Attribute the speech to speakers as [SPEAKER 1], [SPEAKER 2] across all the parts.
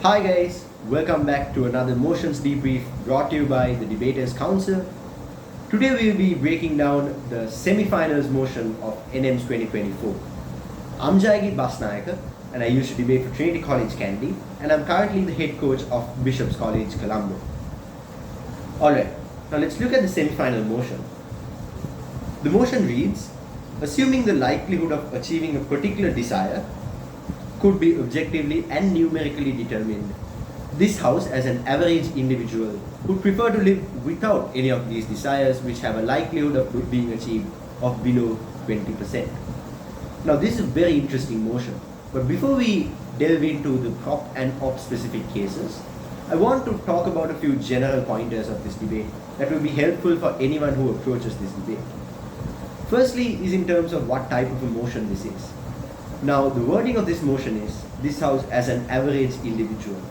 [SPEAKER 1] Hi guys, welcome back to another motions debrief brought to you by the Debaters Council. Today we will be breaking down the semi-finals motion of NM's 2024. I'm Jayageeth Basnayake and I used to debate for Trinity College Kandy, and I'm currently the head coach of Bishop's College, Colombo. Alright, now let's look at the semi-final motion. The motion reads, assuming the likelihood of achieving a particular desire could be objectively and numerically determined, this house as an average individual would prefer to live without any of these desires which have a likelihood of being achieved of below 20%. Now this is a very interesting motion, but before we delve into the prop and op specific cases, I want to talk about a few general pointers of this debate that will be helpful for anyone who approaches this debate. Firstly is in terms of what type of a motion this is. Now the wording of this motion is this house as an average individual.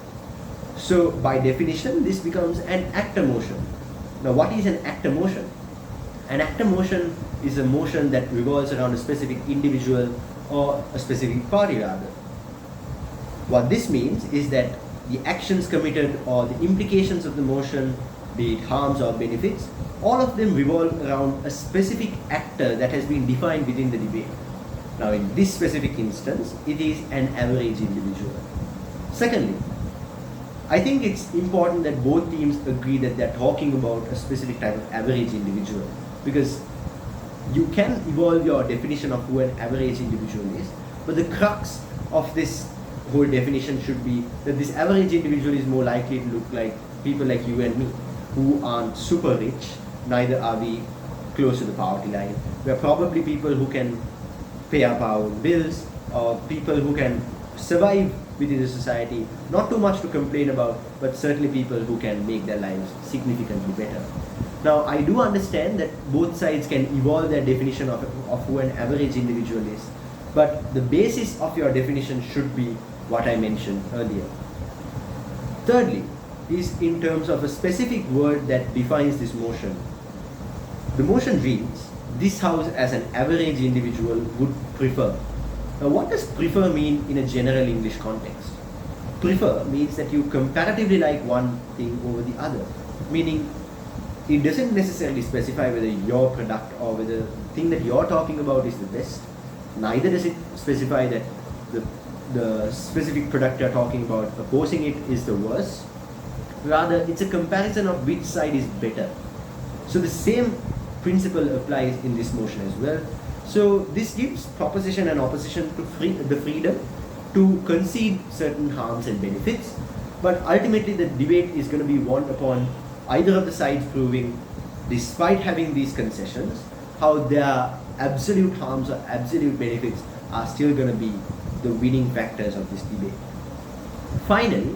[SPEAKER 1] So by definition this becomes an actor motion. Now what is an actor motion? An actor motion is a motion that revolves around a specific individual or a specific party rather. What this means is that the actions committed or the implications of the motion, be it harms or benefits, all of them revolve around a specific actor that has been defined within the debate. Now in this specific instance, it is an average individual. Secondly, I think it's important that both teams agree that they're talking about a specific type of average individual, because you can evolve your definition of who an average individual is, but the crux of this whole definition should be that this average individual is more likely to look like people like you and me, who aren't super rich, neither are we close to the poverty line. We are probably people who can pay up our own bills, or people who can survive within the society, not too much to complain about, but certainly people who can make their lives significantly better. Now I do understand that both sides can evolve their definition of who an average individual is, but the basis of your definition should be what I mentioned earlier. Thirdly is in terms of a specific word that defines this motion. The motion reads, this house as an average individual would prefer. Now what does prefer mean in a general English context? Prefer means that you comparatively like one thing over the other, meaning it doesn't necessarily specify whether your product or whether the thing that you're talking about is the best. Neither does it specify that the specific product you're talking about, opposing it, is the worst. Rather, it's a comparison of which side is better. So the same principle applies in this motion as well. So this gives proposition and opposition to the freedom to concede certain harms and benefits, but ultimately the debate is going to be won upon either of the sides proving, despite having these concessions, how their absolute harms or absolute benefits are still going to be the winning factors of this debate. Finally,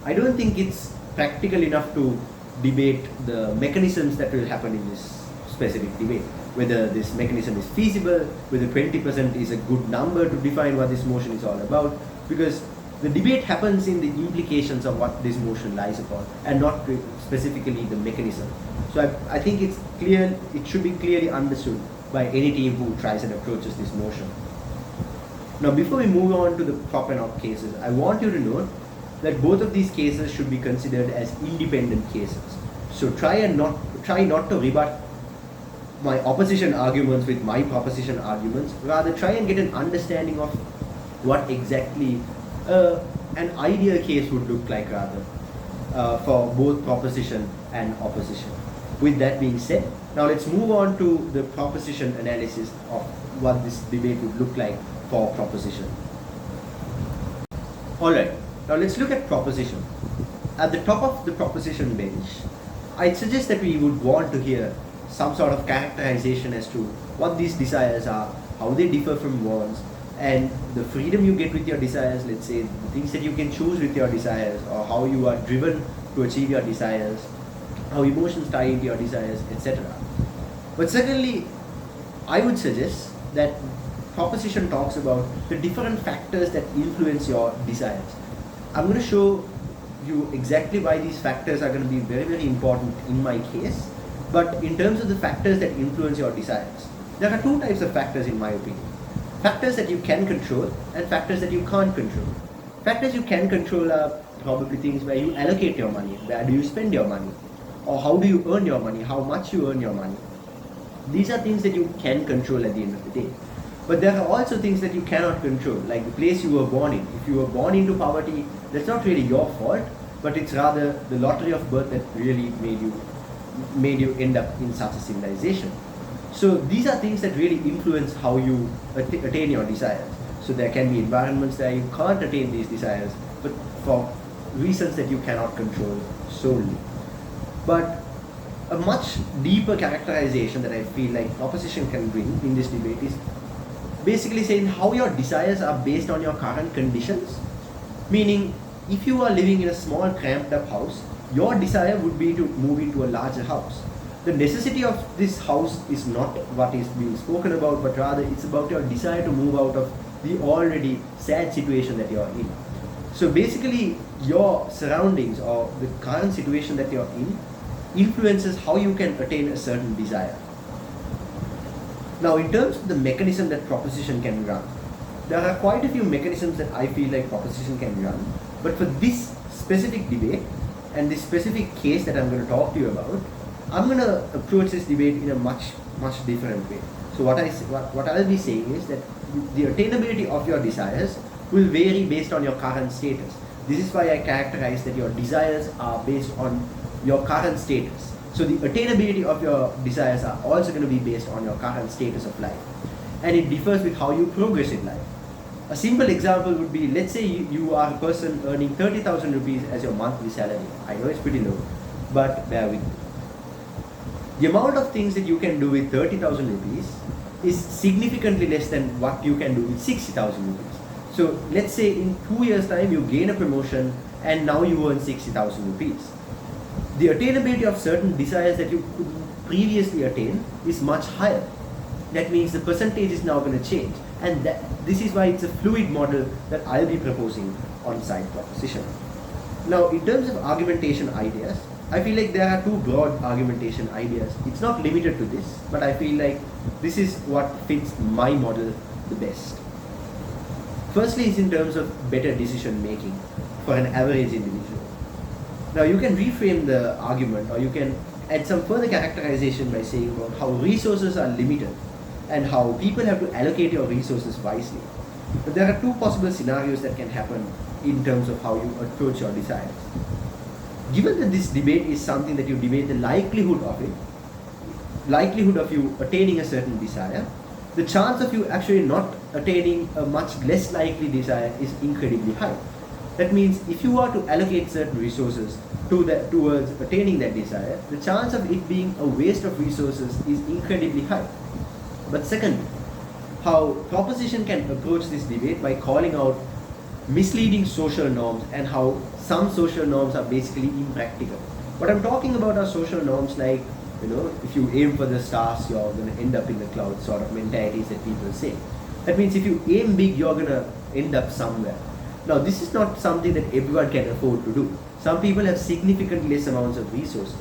[SPEAKER 1] I don't think it's practical enough to debate the mechanisms that will happen in this specific debate, whether this mechanism is feasible, whether 20% is a good number to define what this motion is all about, because the debate happens in the implications of what this motion lies upon and not specifically the mechanism. So I think it's clear, it should be clearly understood by any team who tries and approaches this motion. Now before we move on to the prop and op cases, I want you to note that both of these cases should be considered as independent cases. So try not to rebut my opposition arguments with my proposition arguments, rather try and get an understanding of what exactly an ideal case would look like rather for both proposition and opposition. With that being said, now let's move on to the proposition analysis of what this debate would look like for proposition. Alright, now let's look at proposition. At the top of the proposition bench, I'd suggest that we would want to hear some sort of characterization as to what these desires are, how they differ from wants, and the freedom you get with your desires, let's say the things that you can choose with your desires, or how you are driven to achieve your desires, how emotions tie into your desires, etc. But secondly, I would suggest that proposition talks about the different factors that influence your desires. I'm going to show you exactly why these factors are going to be very, very important in my case. But in terms of the factors that influence your desires, there are two types of factors in my opinion. Factors that you can control and factors that you can't control. Factors you can control are probably things where you allocate your money, where do you spend your money, or how do you earn your money, how much you earn your money. These are things that you can control at the end of the day. But there are also things that you cannot control, like the place you were born in. If you were born into poverty, that's not really your fault, but it's rather the lottery of birth that really made you end up in such a civilization. So these are things that really influence how you attain your desires. So there can be environments where you can't attain these desires, but for reasons that you cannot control solely. But a much deeper characterization that I feel like opposition can bring in this debate is basically saying how your desires are based on your current conditions. Meaning, if you are living in a small cramped up house, your desire would be to move into a larger house. The necessity of this house is not what is being spoken about, but rather it's about your desire to move out of the already sad situation that you're in. So basically, your surroundings or the current situation that you're in influences how you can attain a certain desire. Now, in terms of the mechanism that proposition can run, there are quite a few mechanisms that I feel like proposition can run, but for this specific debate and this specific case that I'm going to talk to you about, I'm going to approach this debate in a much different way. So what I'll be saying is that the attainability of your desires will vary based on your current status. This is why I characterize that your desires are based on your current status. So the attainability of your desires are also going to be based on your current status of life. And it differs with how you progress in life. A simple example would be, let's say you are a person earning 30,000 rupees as your monthly salary. I know it's pretty low, but bear with me. The amount of things that you can do with 30,000 rupees is significantly less than what you can do with 60,000 rupees. So let's say in 2 years' time you gain a promotion and now you earn 60,000 rupees. The attainability of certain desires that you could previously attain is much higher. That means the percentage is now going to change, and this is why it's a fluid model that I'll be proposing on side proposition. Now, in terms of argumentation ideas, I feel like there are two broad argumentation ideas. It's not limited to this, but I feel like this is what fits my model the best. Firstly is in terms of better decision making for an average individual. Now you can reframe the argument, or you can add some further characterization by saying about how resources are limited and how people have to allocate your resources wisely. But there are two possible scenarios that can happen in terms of how you approach your desires. Given that this debate is something that you debate the likelihood of you attaining a certain desire, the chance of you actually not attaining a much less likely desire is incredibly high. That means if you are to allocate certain resources towards attaining that desire, the chance of it being a waste of resources is incredibly high. But second, how proposition can approach this debate by calling out misleading social norms and how some social norms are basically impractical. What I'm talking about are social norms like, if you aim for the stars, you're going to end up in the clouds sort of mentalities that people say. That means if you aim big, you're going to end up somewhere. Now, this is not something that everyone can afford to do. Some people have significantly less amounts of resources.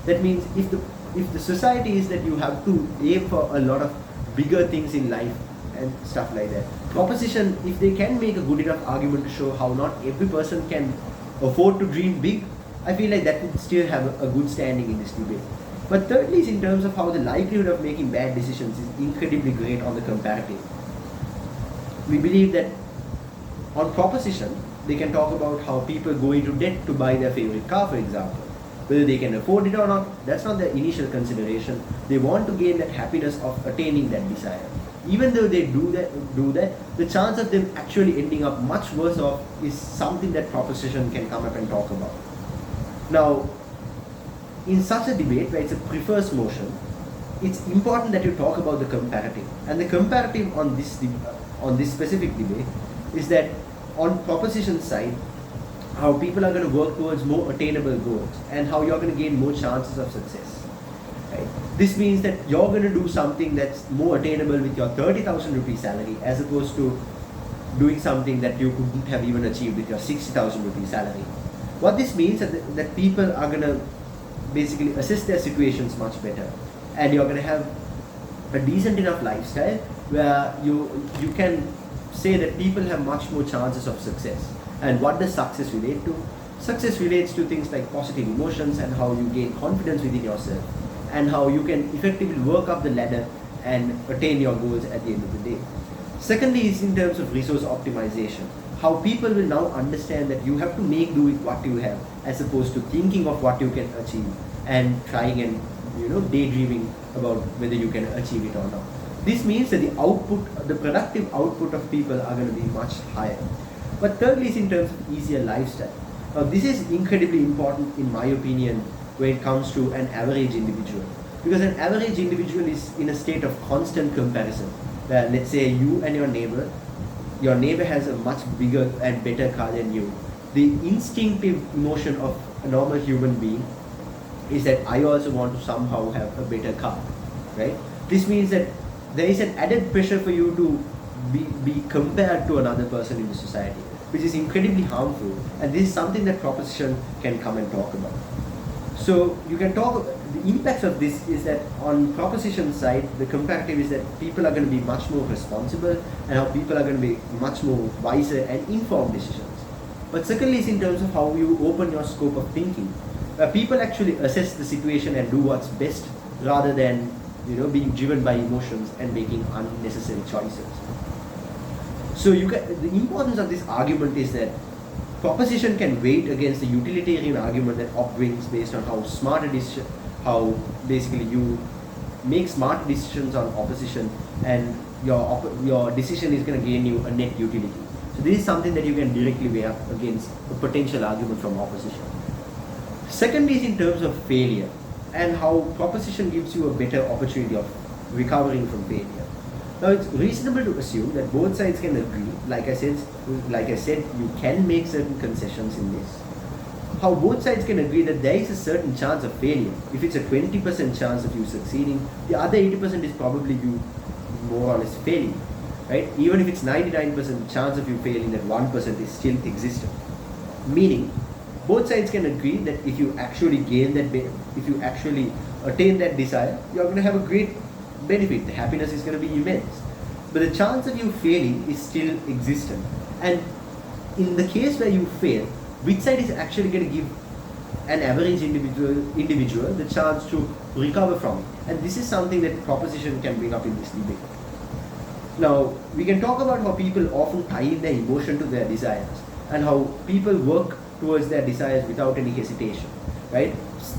[SPEAKER 1] That means if the society is that you have to aim for a lot of bigger things in life and stuff like that, proposition, if they can make a good enough argument to show how not every person can afford to dream big, I feel like that would still have a good standing in this debate. But thirdly is in terms of how the likelihood of making bad decisions is incredibly great on the comparative. We believe that on proposition, they can talk about how people go into debt to buy their favorite car, for example. Whether they can afford it or not, that's not their initial consideration. They want to gain that happiness of attaining that desire. Even though they do that, the chance of them actually ending up much worse off is something that proposition can come up and talk about. Now, in such a debate where it's a prefers motion, it's important that you talk about the comparative. And the comparative on this specific debate is that on proposition side, how people are going to work towards more attainable goals and how you're going to gain more chances of success. Right? This means that you're going to do something that's more attainable with your 30,000 rupee salary as opposed to doing something that you couldn't have even achieved with your 60,000 rupee salary. What this means is that people are going to basically assess their situations much better, and you're going to have a decent enough lifestyle where you can say that people have much more chances of success. And what does success relate to? Success relates to things like positive emotions and how you gain confidence within yourself and how you can effectively work up the ladder and attain your goals at the end of the day. Secondly is in terms of resource optimization. How people will now understand that you have to make do with what you have as opposed to thinking of what you can achieve and trying and daydreaming about whether you can achieve it or not. This means that the productive output of people are going to be much higher. But thirdly is in terms of easier lifestyle. Now this is incredibly important in my opinion when it comes to an average individual. Because an average individual is in a state of constant comparison. Where let's say you and your neighbor has a much bigger and better car than you. The instinctive emotion of a normal human being is that I also want to somehow have a better car, right? This means that there is an added pressure for you to be compared to another person in the society, which is incredibly harmful, and this is something that proposition can come and talk about. So you can talk, the impacts of this is that on proposition side, the comparative is that people are going to be much more responsible and how people are going to be much more wiser and informed decisions. But secondly is in terms of how you open your scope of thinking, where people actually assess the situation and do what's best rather than being driven by emotions and making unnecessary choices. So the importance of this argument is that proposition can weigh against the utilitarian argument that upbrings based on how basically you make smart decisions on opposition and your decision is going to gain you a net utility. So this is something that you can directly weigh up against a potential argument from opposition. Second is in terms of failure and how proposition gives you a better opportunity of recovering from failure. Now it's reasonable to assume that both sides can agree, like I said, you can make certain concessions in this. How both sides can agree that there is a certain chance of failure. If it's a 20% chance of you succeeding, the other 80% is probably you more or less failing, right? Even if it's 99% chance of you failing, that 1% is still existent. Meaning, both sides can agree that if you actually if you actually attain that desire, you're going to have a great benefit. The happiness is going to be immense. But the chance of you failing is still existent. And in the case where you fail, which side is actually going to give an average individual the chance to recover from it? And this is something that proposition can bring up in this debate. Now, we can talk about how people often tie in their emotion to their desires and how people work towards their desires without any hesitation, right?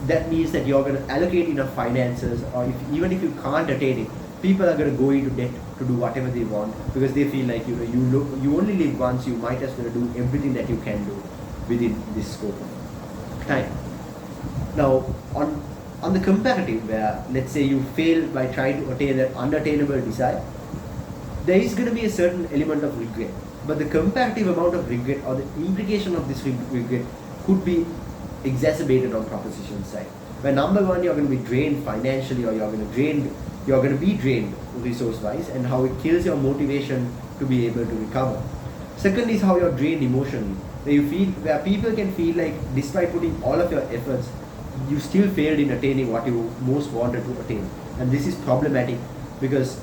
[SPEAKER 1] That means that you're going to allocate enough finances, or even if you can't attain it, people are going to go into debt to do whatever they want because they feel like you only live once, you might as well do everything that you can do within this scope of time. Now, on the comparative, where let's say you fail by trying to attain that unattainable desire, there is going to be a certain element of regret. But the comparative amount of regret or the implication of this regret could be exacerbated on proposition side. Where number one, you're going to be drained financially, or you're going to be drained resource-wise, and how it kills your motivation to be able to recover. Second is how you're drained emotionally, where people can feel like despite putting all of your efforts, you still failed in attaining what you most wanted to attain. And this is problematic because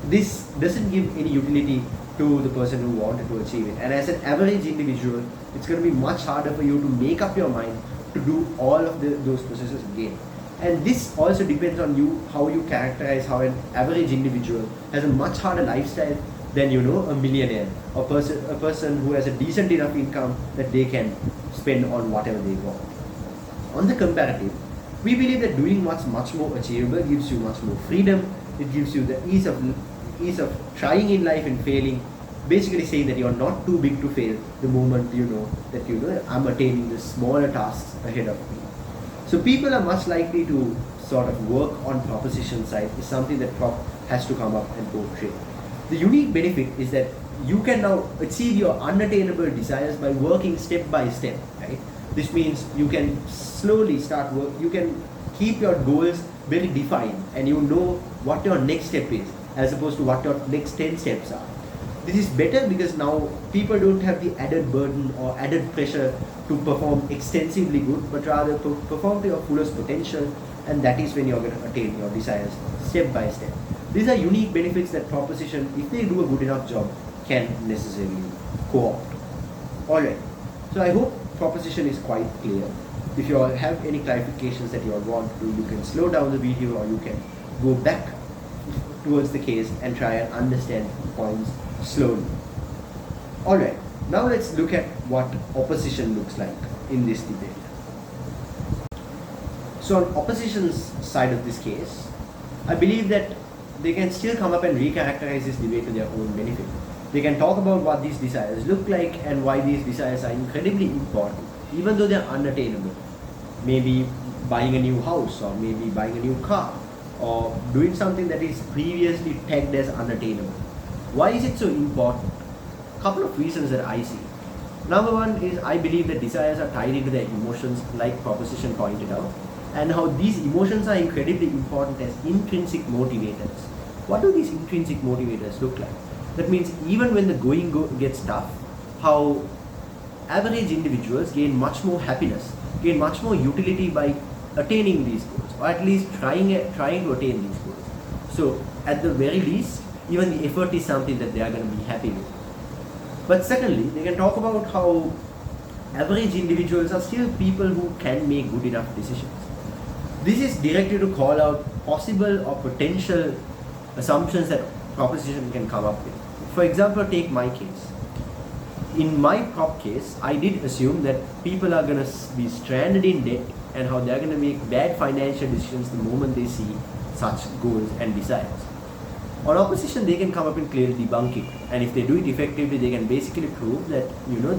[SPEAKER 1] this doesn't give any utility to the person who wanted to achieve it. And as an average individual, it's going to be much harder for you to make up your mind to do all of those processes again. And this also depends on you, how you characterize how an average individual has a much harder lifestyle than a millionaire or a person who has a decent enough income that they can spend on whatever they want. On the comparative, we believe that doing what's much more achievable gives you much more freedom. It gives you the ease of trying in life and failing, basically saying that you're not too big to fail the moment you know that I'm attaining the smaller tasks ahead of me. So people are much likely to sort of work on proposition side is something that prop has to come up and portray. The unique benefit is that you can now achieve your unattainable desires by working step by step, right? This means you can slowly start work, you can keep your goals very defined and you know what your next step is as opposed to what your next 10 steps are. This is better because now people don't have the added burden or added pressure to perform extensively good, but rather to perform to your fullest potential, and that is when you're going to attain your desires step by step. These are unique benefits that proposition, if they do a good enough job, can necessarily co-opt. Alright, so I hope proposition is quite clear. If you all have any clarifications that you all want to, you can slow down the video or you can go back towards the case and try and understand points slowly. Alright, now let's look at what opposition looks like in this debate. So on opposition's side of this case, I believe that they can still come up and recharacterize this debate to their own benefit. They can talk about what these desires look like and why these desires are incredibly important, even though they're unattainable. Maybe buying a new house, or maybe buying a new car, or doing something that is previously tagged as unattainable. Why is it so important? Couple of reasons that I see. Number one is I believe that desires are tied into their emotions, like proposition pointed out, and how these emotions are incredibly important as intrinsic motivators. What do these intrinsic motivators look like? That means even when the going gets tough, how average individuals gain much more happiness, gain much more utility by attaining these goals, or at least trying to attain these goals. So at the very least, even the effort is something that they are going to be happy with. But secondly, they can talk about how average individuals are still people who can make good enough decisions. This is directed to call out possible or potential assumptions that proposition can come up with. For example, take my case. In my prop case, I did assume that people are going to be stranded in debt and how they're going to make bad financial decisions the moment they see such goals and desires. On opposition, they can come up and clearly debunk it, and if they do it effectively, they can basically prove that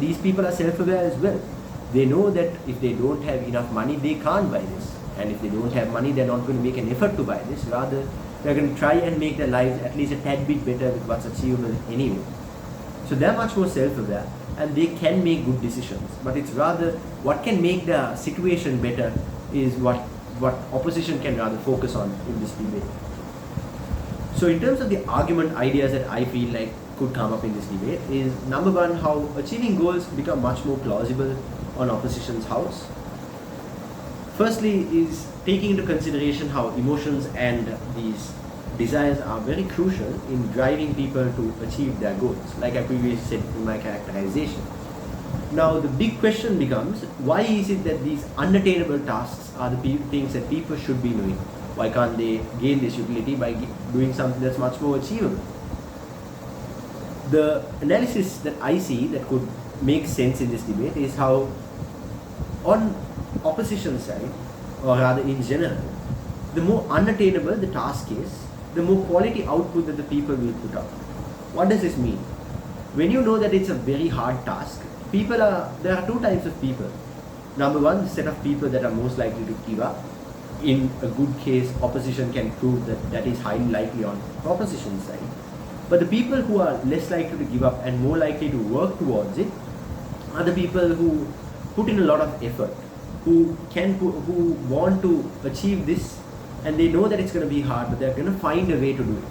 [SPEAKER 1] these people are self-aware as well. They know that if they don't have enough money, they can't buy this, and if they don't have money, they're not going to make an effort to buy this. Rather, they're going to try and make their lives at least a tad bit better with what's achievable anyway. So they're much more self-aware and they can make good decisions. But it's rather what can make the situation better is what opposition can rather focus on in this debate. So in terms of the argument ideas that I feel like could come up in this debate is, number one, how achieving goals become much more plausible on opposition's house. Firstly is taking into consideration how emotions and these desires are very crucial in driving people to achieve their goals, like I previously said in my characterization. Now the big question becomes, why is it that these unattainable tasks are the things that people should be doing? Why can't they gain this utility by doing something that's much more achievable? The analysis that I see that could make sense in this debate is how on opposition side, or rather in general, the more unattainable the task is, the more quality output that the people will put out. What does this mean? When you know that it's a very hard task, there are two types of people. Number one, the set of people that are most likely to give up. In a good case, opposition can prove that that is highly likely on proposition side. But the people who are less likely to give up and more likely to work towards it are the people who put in a lot of effort, who want to achieve this, and they know that it's going to be hard, but they're going to find a way to do it.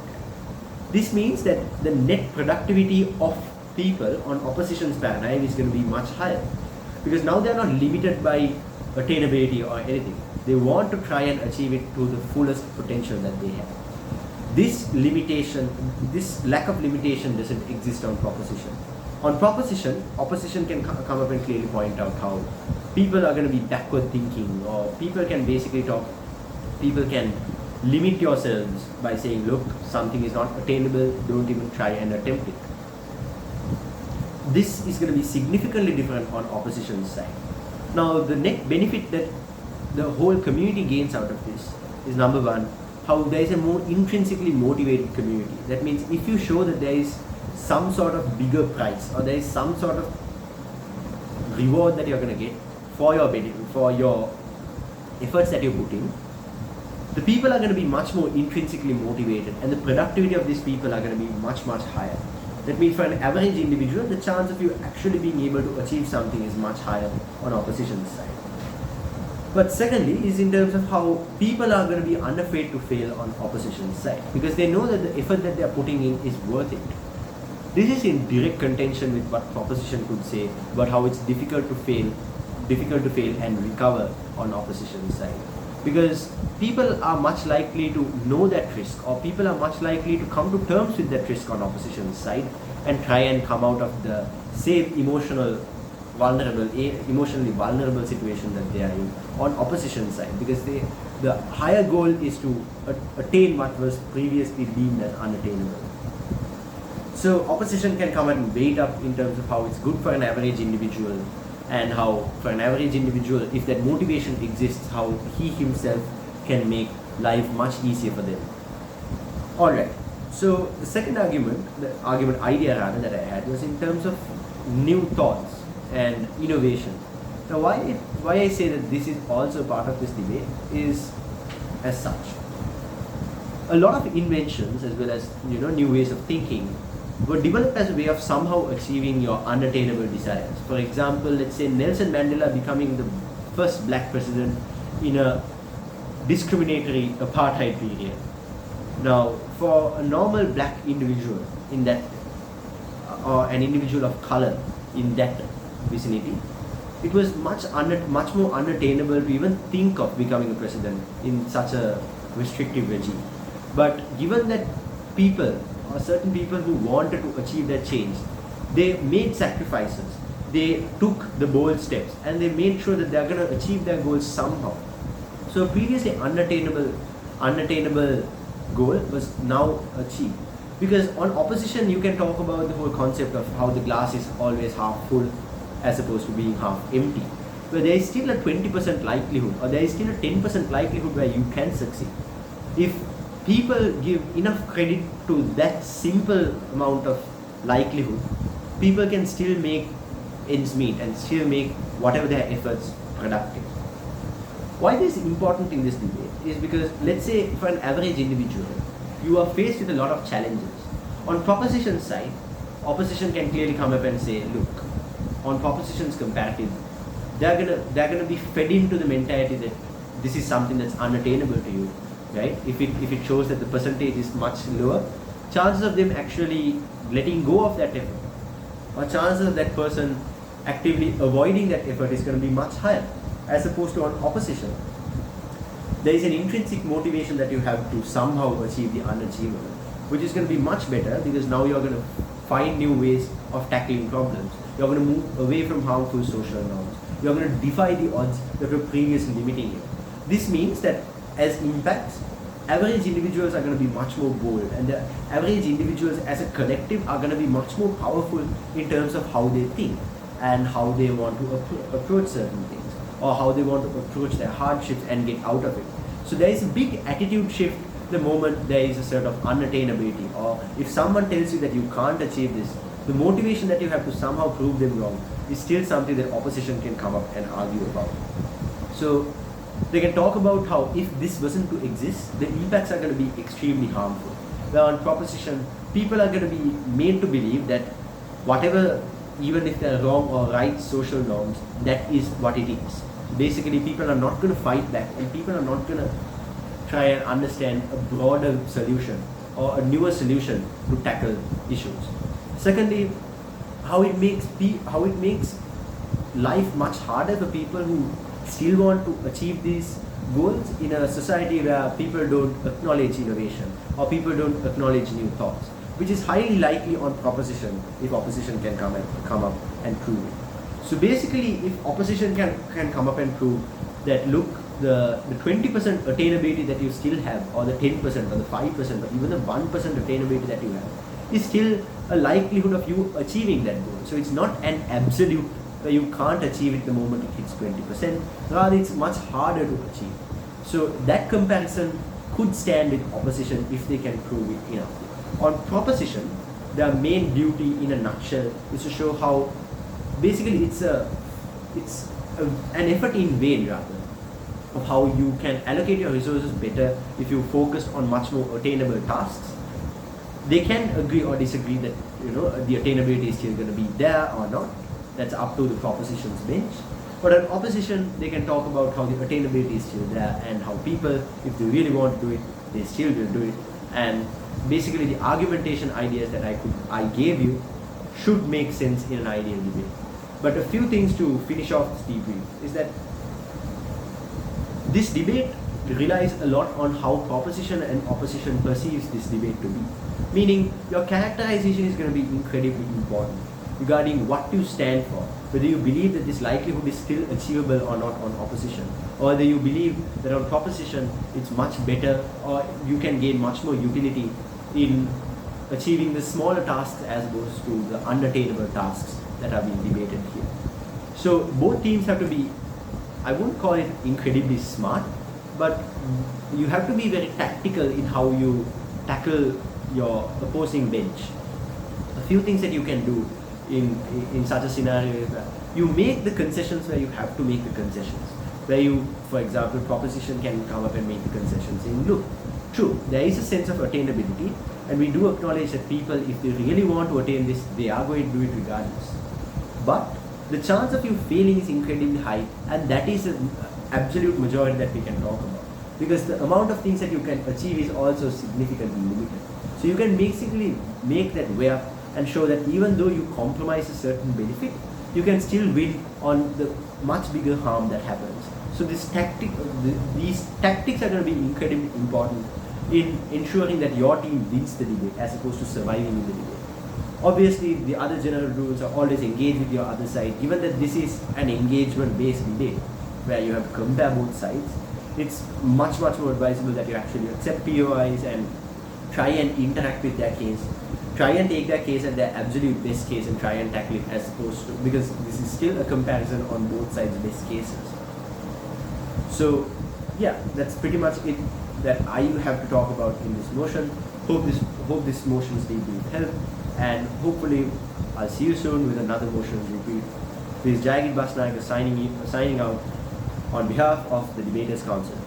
[SPEAKER 1] This means that the net productivity of people on opposition's paradigm is going to be much higher, because now they're not limited by attainability or anything. They want to try and achieve it to the fullest potential that they have. This lack of limitation doesn't exist on proposition. On proposition, opposition can come up and clearly point out how people are going to be backward thinking, or people can limit yourselves by saying, look, something is not attainable, don't even try and attempt it. This is going to be significantly different on opposition's side. Now, the net benefit that the whole community gains out of this is, number one, how there is a more intrinsically motivated community. That means if you show that there is some sort of bigger prize, or there is some sort of reward that you're going to get for your benefit, for your efforts that you put in, the people are going to be much more intrinsically motivated, and the productivity of these people are going to be much, much higher. That means for an average individual, the chance of you actually being able to achieve something is much higher on opposition's side. But secondly is in terms of how people are going to be unafraid to fail on opposition's side, because they know that the effort that they are putting in is worth it. This is in direct contention with what proposition could say about how it's difficult to fail and recover on opposition's side. Because people are much likely to know that risk, or people are much likely to come to terms with that risk on opposition's side and try and come out of the same emotional emotionally vulnerable situation that they are in on opposition side, because the higher goal is to attain what was previously deemed as unattainable. So opposition can come and weight up in terms of how it's good for an average individual, and how for an average individual, if that motivation exists, how he himself can make life much easier for them. Alright, so the second argument, idea that I had, was in terms of new thoughts and innovation. Now why I say that this is also part of this debate is as such. A lot of inventions, as well as new ways of thinking, were developed as a way of somehow achieving your unattainable desires. For example, let's say Nelson Mandela becoming the first black president in a discriminatory apartheid period. Now, for a normal black individual in that, or an individual of color in that vicinity, it was much more unattainable to even think of becoming a president in such a restrictive regime. But given that people, or certain people who wanted to achieve that change, they made sacrifices, they took the bold steps, and they made sure that they're going to achieve their goals somehow. So previously unattainable goal was now achieved. Because on opposition, you can talk about the whole concept of how the glass is always half full as opposed to being half empty, where there is still a 20% likelihood, or there is still a 10% likelihood where you can succeed. If people give enough credit to that simple amount of likelihood, people can still make ends meet and still make whatever their efforts productive. Why this is important in this debate is because, let's say for an average individual, you are faced with a lot of challenges. On proposition side, opposition can clearly come up and say, look, on propositions comparative, they're gonna be fed into the mentality that this is something that's unattainable to you, right? If it shows that the percentage is much lower, chances of them actually letting go of that effort, or chances of that person actively avoiding that effort, is going to be much higher, as opposed to on opposition. There is an intrinsic motivation that you have to somehow achieve the unachievable, which is going to be much better, because now you're going to find new ways of tackling problems. You're going to move away from harmful social norms. You're going to defy the odds that were previously limiting you. This means that as impacts, average individuals are going to be much more bold, and the average individuals as a collective are going to be much more powerful in terms of how they think and how they want to approach certain things, or how they want to approach their hardships and get out of it. So there is a big attitude shift the moment there is a sort of unattainability, or if someone tells you that you can't achieve this, the motivation that you have to somehow prove them wrong is still something that opposition can come up and argue about. So they can talk about how if this wasn't to exist, the impacts are going to be extremely harmful. Where on proposition, people are going to be made to believe that whatever, even if they're wrong or right social norms, that is what it is. Basically, people are not going to fight back, and people are not going to try and understand a broader solution or a newer solution to tackle issues. Secondly, how it makes life much harder for people who still want to achieve these goals in a society where people don't acknowledge innovation, or people don't acknowledge new thoughts, which is highly likely on proposition if opposition can come up and prove it. So basically, if opposition can come up and prove that, look, the 20% attainability that you still have, or the 10% or the 5% or even the 1% attainability that you have, is still a likelihood of you achieving that goal. So it's not an absolute where you can't achieve it the moment it hits 20%, rather it's much harder to achieve. So that comparison could stand with opposition if they can prove it enough. On proposition, their main duty in a nutshell is to show how basically it's an effort in vain, rather, of how you can allocate your resources better if you focus on much more attainable tasks. They can agree or disagree that the attainability is still going to be there or not. That's up to the proposition's bench. But on opposition, they can talk about how the attainability is still there, and how people, if they really want to do it, they still will do it. And basically the argumentation ideas that I gave you should make sense in an ideal debate. But a few things to finish off this debrief is that this debate relies a lot on how proposition and opposition perceives this debate to be. Meaning, your characterization is going to be incredibly important. regarding what you stand for, whether you believe that this likelihood is still achievable or not on opposition, or whether you believe that on proposition it's much better or you can gain much more utility in achieving the smaller tasks as opposed to the unattainable tasks that are being debated here. So both teams have to be, I wouldn't call it incredibly smart, but you have to be very tactical in how you tackle your opposing bench. A few things that you can do in such a scenario is that you make the concessions where you have to make the concessions. Where you, for example, proposition can come up and make the concessions saying, look, true, there is a sense of attainability, and we do acknowledge that people, if they really want to attain this, they are going to do it regardless. But the chance of you failing is incredibly high, and that is an absolute majority that we can talk about. Because the amount of things that you can achieve is also significantly limited. So you can basically make that way up and show that even though you compromise a certain benefit, you can still win on the much bigger harm that happens. So these tactics are going to be incredibly important in ensuring that your team wins the debate as opposed to surviving in the debate. Obviously, the other general rules are always engage with your other side. Given that this is an engagement-based debate where you have to compare both sides, it's much more advisable that you actually accept POIs and try and interact with their case. Try and take their case at their absolute best case and try and tackle it as opposed to, because this is still a comparison on both sides' best cases. So yeah, that's pretty much it that I have to talk about in this motion. Hope this motion's debrief helped, and hopefully I'll see you soon with another motions debrief. This is Jayageeth signing out on behalf of the Debaters Council.